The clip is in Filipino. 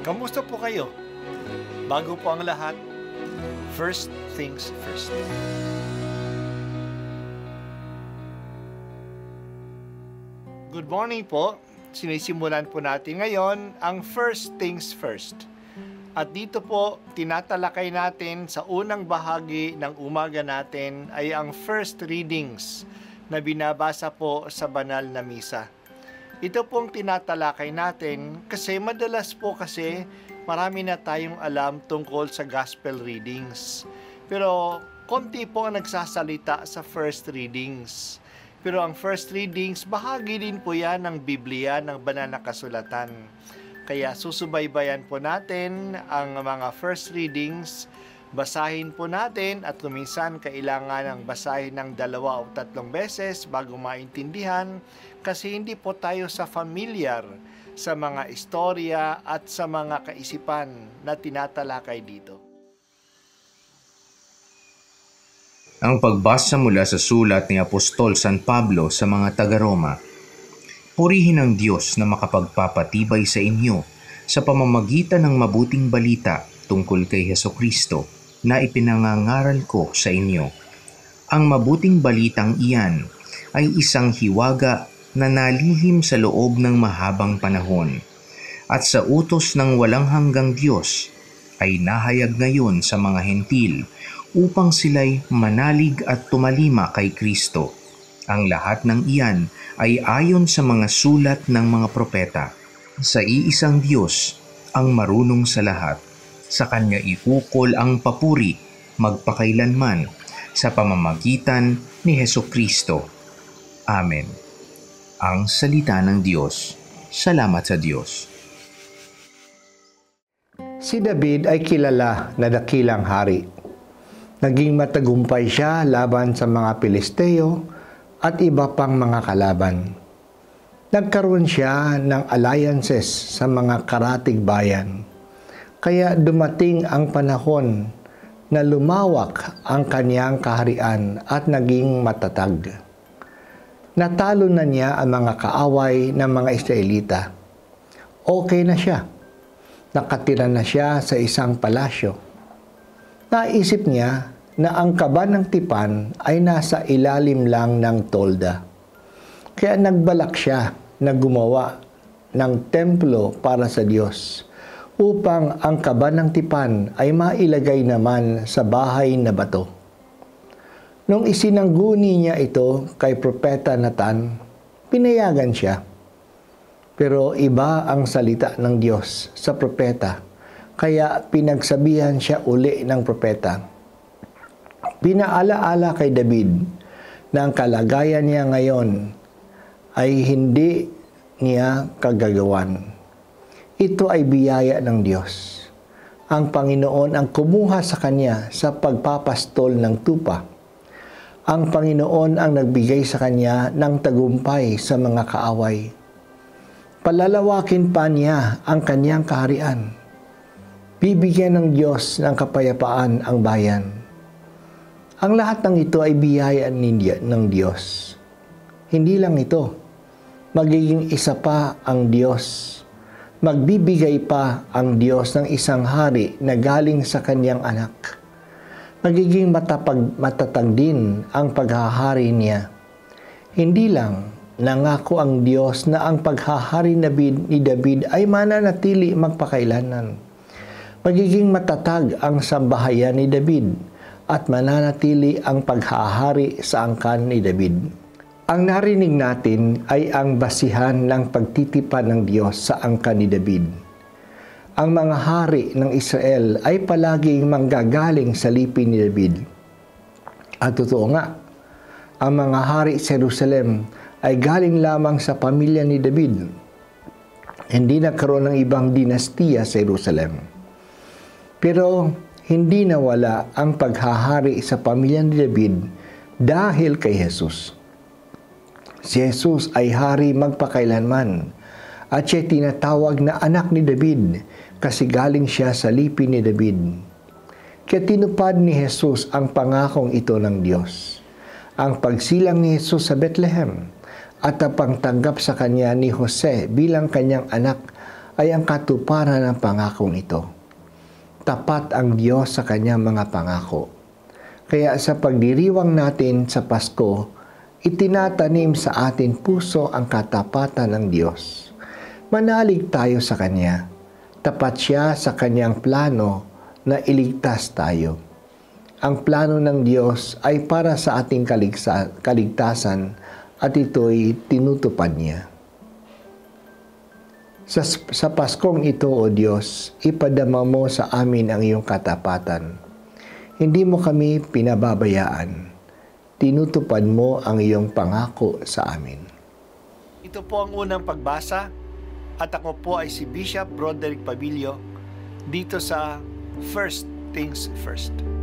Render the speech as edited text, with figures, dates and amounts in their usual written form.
Kamusta po kayo? Bago po ang lahat, first things first. Good morning po. Sinisimulan po natin ngayon ang first things first. At dito po, tinatalakay natin sa unang bahagi ng umaga natin ay ang first readings na binabasa po sa banal na misa. Ito pong tinatalakay natin kasi madalas po marami na tayong alam tungkol sa gospel readings. Pero konti po ang nagsasalita sa first readings. Pero ang first readings, bahagi din po yan ng Biblia, ng banal na kasulatan. Kaya susubaybayan po natin ang mga first readings, basahin po natin at kuminsan kailangan ng basahin ng 2 o 3 beses bago maintindihan kasi hindi po tayo familiar sa mga istorya at sa mga kaisipan na tinatalakay dito. Ang pagbasa mula sa sulat ni Apostol San Pablo sa mga taga-Roma. Purihin ang Diyos na makapagpapatibay sa inyo sa pamamagitan ng mabuting balita tungkol kay Hesukristo na ipinangangaral ko sa inyo. Ang mabuting balitang iyan ay isang hiwaga na nalihim sa loob ng mahabang panahon at sa utos ng walang hanggang Diyos ay nahayag ngayon sa mga hentil upang sila'y manalig at tumalima kay Kristo. Ang lahat ng iyan ay ayon sa mga sulat ng mga propeta. Sa iisang Diyos ang marunong sa lahat. Sa Kanya iukol ang papuri magpakailanman sa pamamagitan ni Hesukristo. Amen. Ang salita ng Diyos. Salamat sa Diyos. Si David ay kilala na dakilang hari. Naging matagumpay siya laban sa mga Pilisteo at iba pang mga kalaban. Nagkaroon siya ng alliances sa mga karatig bayan. Kaya dumating ang panahon na lumawak ang kanyang kaharian at naging matatag. Natalo na niya ang mga kaaway ng mga Israelita. Okay na siya. Nakatira na siya sa isang palasyo. Naisip niya na ang kaba ng tipan ay nasa ilalim lang ng tolda. Kaya nagbalak siya na gumawa ng templo para sa Diyos upang ang kaba ng tipan ay mailagay naman sa bahay na bato. Nung isinangguni niya ito kay Propeta Nathan, pinayagan siya. Pero iba ang salita ng Diyos sa propeta, kaya pinagsabihan siya uli ng propeta. Pinaalaala kay David na ang kalagayan niya ngayon ay hindi niya kagagawan. Ito ay biyaya ng Diyos. Ang Panginoon ang kumuha sa kanya sa pagpapastol ng tupa. Ang Panginoon ang nagbigay sa kanya ng tagumpay sa mga kaaway. Palalawakin pa niya ang kanyang kaharian. Bibigyan ng Diyos ng kapayapaan ang bayan. Ang lahat ng ito ay biyaya ng Diyos. Hindi lang ito. Magiging isa pa ang Diyos. Magbibigay pa ang Diyos ng isang hari na galing sa kanyang anak. Magiging matatag din ang paghahari niya. Hindi lang nangako ang Diyos na ang paghahari ni David ay mananatili magpakailanan. Magiging matatag ang sambahayan ni David at mananatili ang paghahari sa angkan ni David. Ang narinig natin ay ang basihan ng pagtitipan ng Diyos sa angkan ni David. Ang mga hari ng Israel ay palaging manggagaling sa lipi ni David. At totoo nga, ang mga hari sa Jerusalem ay galing lamang sa pamilya ni David. Hindi nagkaroon ng ibang dinastiya sa Jerusalem. Pero hindi nawala ang paghahari sa pamilya ni David dahil kay Jesus. Si Jesus ay hari magpakailanman at siya tinatawag na anak ni David kasi galing siya sa lipi ni David. Kaya tinupad ni Jesus ang pangakong ito ng Diyos. Ang pagsilang ni Jesus sa Bethlehem at ang pagtanggap sa kanya ni Jose bilang kanyang anak ay ang katuparan ng pangakong ito. Tapat ang Diyos sa kanyang mga pangako. Kaya sa pagdiriwang natin sa Pasko, itinatanim sa atin puso ang katapatan ng Diyos. Manalig tayo sa Kanya. Tapat siya sa Kanyang plano na iligtas tayo. Ang plano ng Diyos ay para sa ating kaligtasan at ito'y tinutupad niya. Sa Paskong ito, O Diyos, ipadama mo sa amin ang iyong katapatan. Hindi mo kami pinababayaan. Tinutupad mo ang iyong pangako sa amin. Ito po ang unang pagbasa at ako po ay si Bishop Broderick Pabilio dito sa First Things First.